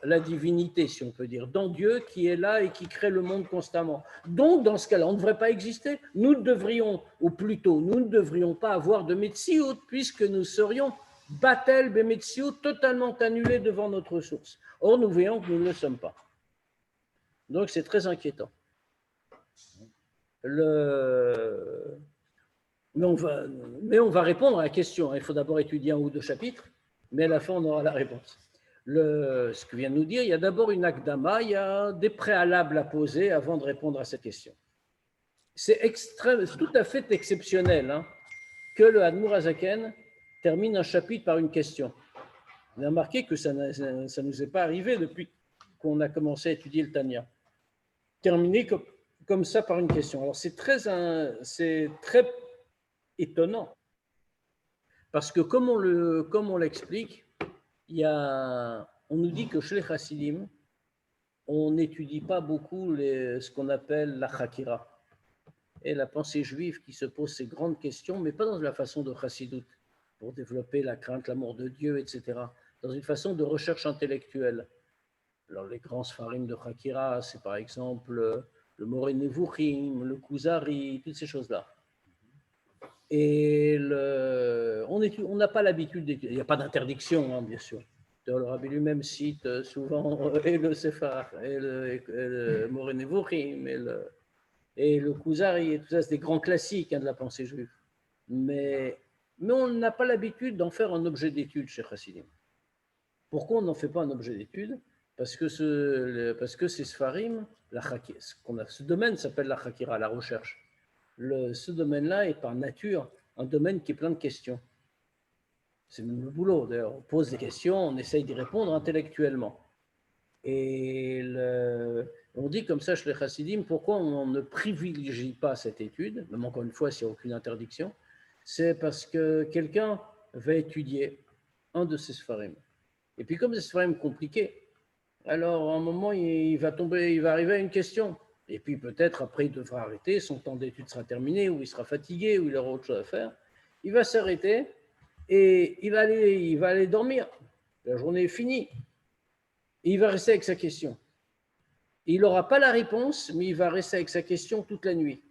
la divinité, si on peut dire, dans Dieu qui est là et qui crée le monde constamment. Donc, dans ce cas-là, on ne devrait pas exister. Nous devrions, ou plutôt, nous ne devrions pas avoir de Metsiout, puisque nous serions Batel Bemetsiout, totalement annulés devant notre source. Or, nous voyons que nous ne le sommes pas. Donc, c'est très inquiétant. Mais on va répondre à la question. Il faut d'abord étudier un ou deux chapitres, mais à la fin, on aura la réponse. Ce que vient de nous dire, il y a d'abord une akdama, il y a des préalables à poser avant de répondre à cette question. C'est tout à fait exceptionnel que le Admour Hazaken termine un chapitre par une question. On a remarqué que ça ne nous est pas arrivé depuis qu'on a commencé à étudier le Tanya. Terminer comme ça par une question. Alors c'est très étonnant, parce que comme on l'explique, on nous dit que chez les Chassidim, on n'étudie pas beaucoup ce qu'on appelle la Chakira et la pensée juive qui se pose ces grandes questions, mais pas dans la façon de Chassidut, pour développer la crainte, l'amour de Dieu, etc., dans une façon de recherche intellectuelle. Alors les grands sfarim de Chakira, c'est par exemple le Moreh Nevuchim, le Kuzari, toutes ces choses-là. Et on n'a pas l'habitude d'étudier, il n'y a pas d'interdiction, hein, bien sûr. Le Rabbi lui-même cite souvent et le Sephar, et le Moreh Nevuchim, et le Kuzari, et tout ça, c'est des grands classiques de la pensée juive. Mais on n'a pas l'habitude d'en faire un objet d'étude chez Chassidim. Pourquoi on n'en fait pas un objet d'étude ? Parce que ces Sfarim, ce domaine s'appelle la Chakira, la recherche. Ce domaine-là est par nature un domaine qui est plein de questions. C'est même le boulot, d'ailleurs. On pose des questions, on essaye d'y répondre intellectuellement. Et on dit comme ça chez les Chassidim, pourquoi on ne privilégie pas cette étude, même encore une fois, s'il n'y a aucune interdiction, c'est parce que quelqu'un va étudier un de ces Sfarim. Et puis comme c'est Sfarim compliqué, alors à un moment, il va arriver à une question. Et puis peut-être après, il devra arrêter, son temps d'étude sera terminé, ou il sera fatigué, ou il aura autre chose à faire. Il va s'arrêter et il va aller dormir. La journée est finie. Et il va rester avec sa question. Il n'aura pas la réponse, mais il va rester avec sa question toute la nuit.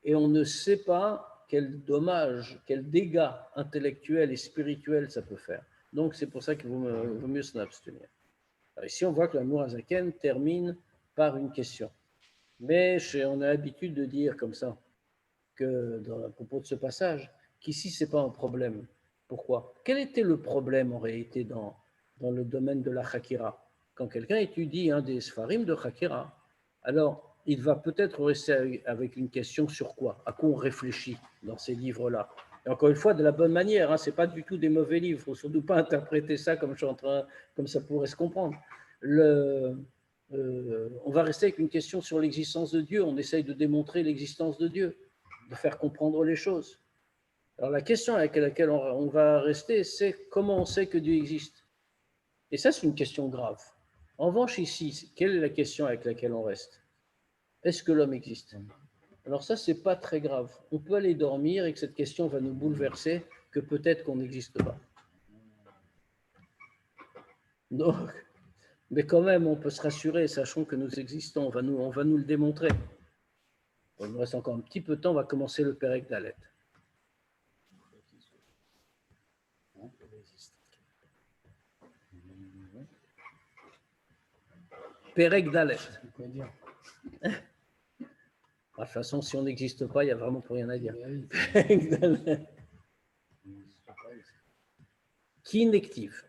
Et on ne sait pas quel dommage, quel dégât intellectuel et spirituel ça peut faire. Donc c'est pour ça qu'il vaut mieux s'en abstenir. Alors ici, on voit que l'amour Azaken termine par une question. Mais on a l'habitude de dire comme ça, à propos de ce passage, qu'ici, ce n'est pas un problème. Pourquoi ? Quel était le problème en réalité dans le domaine de la Chakira ? Quand quelqu'un étudie un des Sfarim de Chakira, alors il va peut-être rester avec une question sur quoi ? À quoi on réfléchit dans ces livres-là ? Et encore une fois, de la bonne manière, ce n'est pas du tout des mauvais livres, il ne faut surtout pas interpréter ça comme ça pourrait se comprendre. On va rester avec une question sur l'existence de Dieu, on essaye de démontrer l'existence de Dieu, de faire comprendre les choses. Alors la question avec laquelle on va rester, c'est comment on sait que Dieu existe. Et ça, c'est une question grave. En revanche, ici, quelle est la question avec laquelle on reste ? Est-ce que l'homme existe ? Alors ça, c'est pas très grave. On peut aller dormir et que cette question va nous bouleverser, que peut-être qu'on n'existe pas. Donc, mais quand même, on peut se rassurer, sachant que nous existons, on va nous le démontrer. Il nous reste encore un petit peu de temps, on va commencer le Perek Dalet. Perek Dalet. De toute façon, si on n'existe pas, il n'y a vraiment plus rien à dire. Qui inactive ?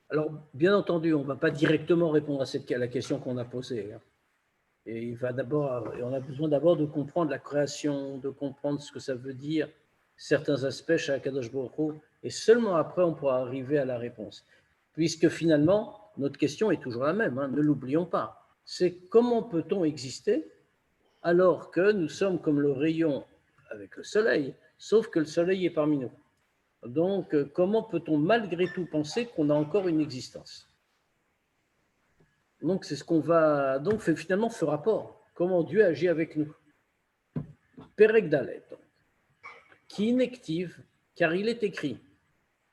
Alors, bien entendu, on ne va pas directement répondre à la question qu'on a posée. Et on a besoin d'abord de comprendre la création, de comprendre ce que ça veut dire, certains aspects chez Akadosh Baruch Hu, et seulement après, on pourra arriver à la réponse. Puisque finalement, notre question est toujours la même, ne l'oublions pas. C'est comment peut-on exister alors que nous sommes comme le rayon avec le soleil, sauf que le soleil est parmi nous. Donc, comment peut-on malgré tout penser qu'on a encore une existence ? Donc, c'est ce qu'on va... Donc, fait finalement ce rapport. Comment Dieu agit avec nous. Perek Dalet. Qui inactive, car il est écrit,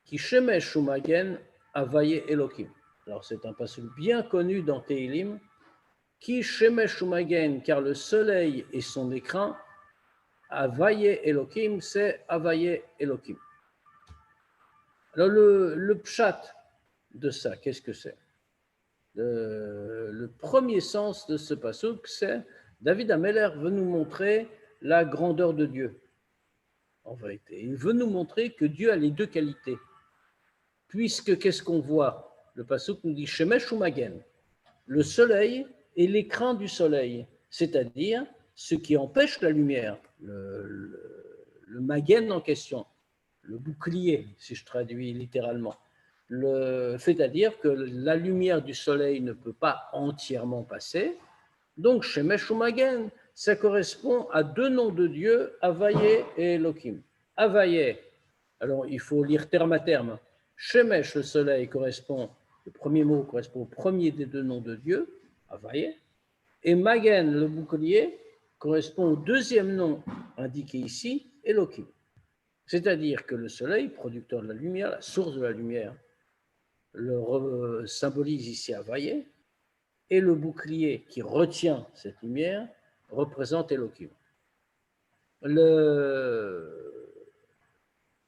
qui shemesh umagen avaye Elokim. Alors, c'est un passage bien connu dans Tehilim. Qui shemesh umagen, car le soleil est son écran. Avaye Elokim, c'est Avaye Elokim. Alors, le pshat de ça, qu'est-ce que c'est ? Le premier sens de ce pasuk, c'est David Ameller veut nous montrer la grandeur de Dieu. En vérité, il veut nous montrer que Dieu a les deux qualités. Puisque, qu'est-ce qu'on voit ? Le pasuk nous dit Shemesh umagen, le soleil est l'écran du soleil, c'est-à-dire ce qui empêche la lumière, le magen en question, le bouclier, si je traduis littéralement. C'est-à-dire que la lumière du soleil ne peut pas entièrement passer. Donc, Shemesh ou Magen, ça correspond à deux noms de Dieu, Havaye et Elohim. Havaye, alors il faut lire terme à terme. Shemesh, le soleil, correspond, le premier mot correspond au premier des deux noms de Dieu, Havaye. Et Magen, le bouclier, correspond au deuxième nom indiqué ici, Elohim. C'est-à-dire que le soleil, producteur de la lumière, la source de la lumière, le symbolise ici Havaye, et le bouclier qui retient cette lumière représente Elohim.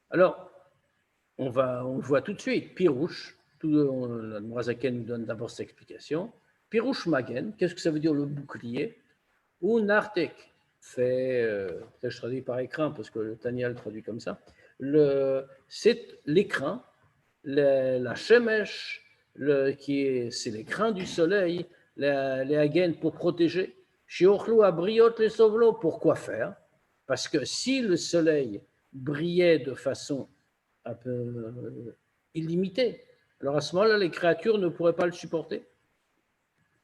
Alors, on le voit tout de suite. Pirouche, la Noirazaken nous donne d'abord cette explication. Pirouche Magen, qu'est-ce que ça veut dire le bouclier? Ou Nartek, je traduis par écrin parce que le Tania le traduit comme ça. C'est l'écrin, la Shemesh, c'est l'écrin du soleil, les Hagen pour protéger. Shiochlou abriot les sovlo, pourquoi faire? Parce que si le soleil brillait de façon un peu illimitée, alors à ce moment-là, les créatures ne pourraient pas le supporter.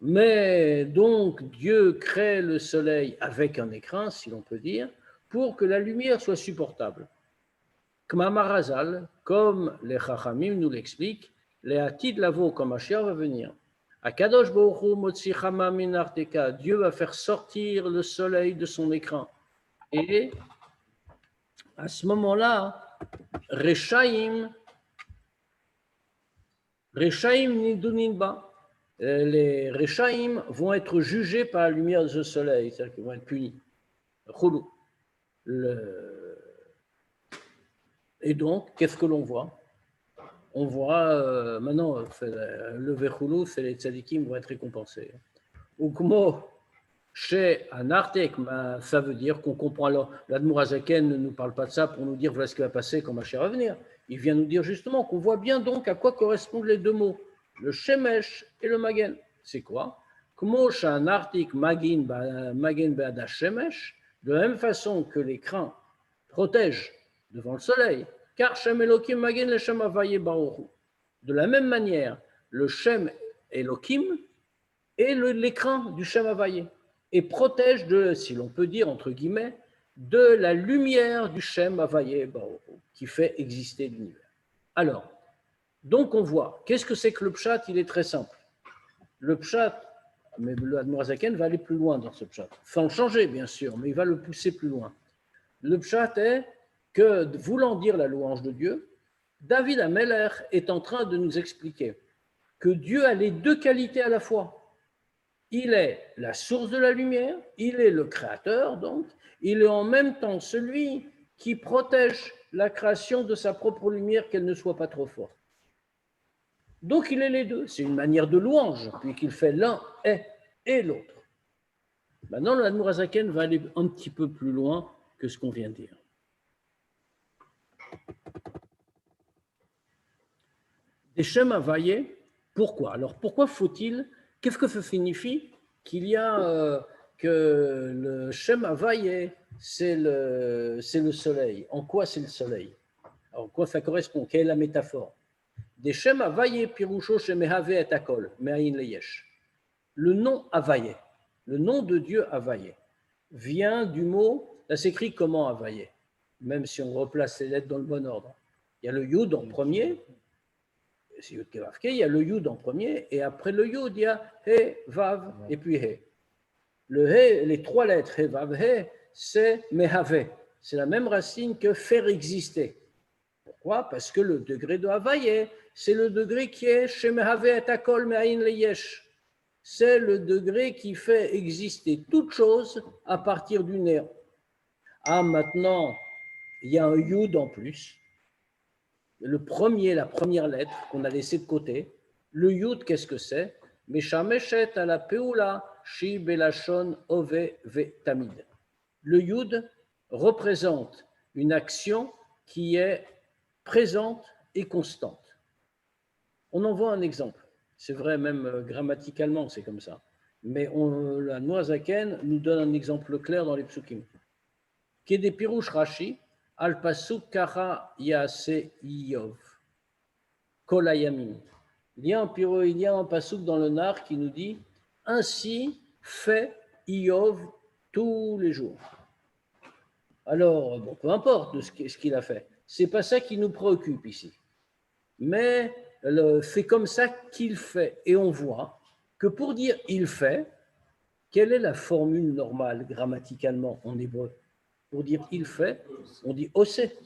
Mais donc, Dieu crée le soleil avec un écrin, si l'on peut dire, pour que la lumière soit supportable. Kmamarazal, comme les Chachamim nous l'expliquent, les Hatid Lavo, comme Mashiach va venir. Akadosh Baruch Hu Motzi Chama min Arteka, Dieu va faire sortir le soleil de son écrin. Et à ce moment-là, Rechaim Niduninba, les Rechaim vont être jugés par la lumière de ce soleil, c'est-à-dire qu'ils vont être punis. Et donc, qu'est-ce que l'on voit? On voit, maintenant, le Vechoulou, c'est les tzadikim vont être récompensés. Ukmo, chez Anartek, ça veut dire qu'on comprend. Alors, l'Admour Azaken ne nous parle pas de ça pour nous dire voilà ce qui va passer quand Mashiach va venir. Il vient nous dire justement qu'on voit bien donc à quoi correspondent les deux mots, le Shemesh et le Magen. C'est quoi? Kmo Anartik Magen Be'ada Shemesh, de la même façon que l'écrin protège devant le soleil, car Shem Elohim Magen le Shem Havaye Baruch. De la même manière, le Shem Elohim est l'écrin du Shem Havaye et protège de, si l'on peut dire entre guillemets, de la lumière du Shem Havaye Baruch qui fait exister l'univers. Alors, donc on voit, qu'est-ce que c'est que le Pshat? Il est très simple. Le Pshat, mais le Admorazaken va aller plus loin dans ce Pshat, sans le changer bien sûr, mais il va le pousser plus loin. Le Pshat est que, voulant dire la louange de Dieu, David Ameller est en train de nous expliquer que Dieu a les deux qualités à la fois. Il est la source de la lumière, il est le créateur, donc, il est en même temps celui qui protège la création de sa propre lumière, qu'elle ne soit pas trop forte. Donc il est les deux, c'est une manière de louange, puisqu'il fait l'un et l'autre. Maintenant, l'Admour Azaken va aller un petit peu plus loin que ce qu'on vient de dire. Des Shem Havaye, pourquoi? Alors pourquoi faut-il, qu'est-ce que ça signifie qu'il y a que le Shem Havaye, c'est le soleil? En quoi c'est le soleil? En quoi ça correspond? Quelle est la métaphore? Des Shem Havaye Pirusho Shemehave et Akol, Me'ayin Leyesh. Le nom Havaye, le nom de Dieu Havaye, vient du mot, ça s'écrit comment Havaye? Même si on replace les lettres dans le bon ordre. Il y a le Yud en premier, il y a le Yud en premier, et après le Yud, il y a He, Vav, et puis He. Le He, les trois lettres He, Vav, He, c'est Mehave. C'est la même racine que faire exister. Pourquoi? Parce que le degré de Havaye, c'est le degré qui est chez Mehave et Akol Me'ayin Leyesh. C'est le degré qui fait exister toute chose à partir du néant. Ah, maintenant, il y a un Yud en plus. La première lettre qu'on a laissée de côté, le Yud, qu'est-ce que c'est? Meshameshet ala peula shi belashon ove ve tamid. Le Yud représente une action qui est présente et constante. On en voit un exemple. C'est vrai, même grammaticalement, c'est comme ça. Mais la Noazaken nous donne un exemple clair dans les psukim. Qui est des pirouches Rashi, al pasuk kara yase Iyov. kol hayamim. Il y a un passouk dans le Nar qui nous dit « Ainsi fait Iyov tous les jours ». Alors, bon, peu importe de ce qu'il a fait. Ce n'est pas ça qui nous préoccupe ici. Mais c'est comme ça qu'il fait. Et on voit que pour dire « il fait », quelle est la formule normale grammaticalement en hébreu? Pour dire « il fait », on dit « osé ».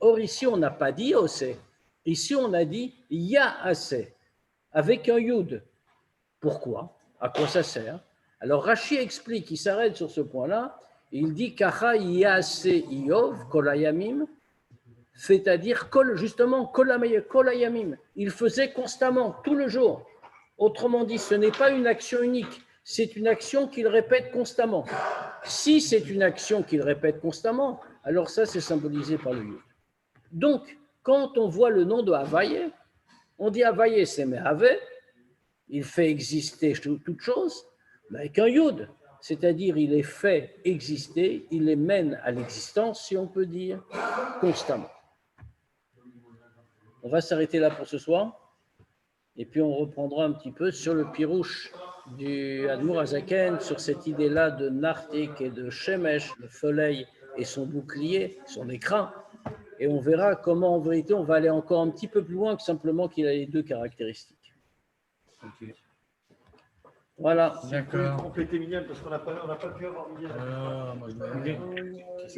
Or, ici, on n'a pas dit « osé ». Ici, on a dit « ya assez » avec un yud. Pourquoi? À quoi ça sert? Alors, Rashi explique, il s'arrête sur ce point-là, il dit « kacha yase Iyov kol hayamim », c'est-à-dire justement kol hayamim. Il faisait constamment, tout le jour. Autrement dit, ce n'est pas une action unique, c'est une action qu'il répète constamment. Si c'est une action qu'il répète constamment, alors ça, c'est symbolisé par le yud. Donc, quand on voit le nom de Havaye, on dit Havaye, c'est Mehave, il fait exister toute chose, mais avec un yud, c'est-à-dire il les fait exister, il les mène à l'existence, si on peut dire, constamment. On va s'arrêter là pour ce soir, et puis on reprendra un petit peu sur le pirouche du Admour Hazaken, sur cette idée-là de Nartik et de Shemesh, le soleil et son bouclier, son écran, et on verra comment en vérité on va aller encore un petit peu plus loin que simplement qu'il a les deux caractéristiques. Ok. Voilà. D'accord. Compléter Miniam parce qu'on n'a pas pu avoir Miniam. Moi, je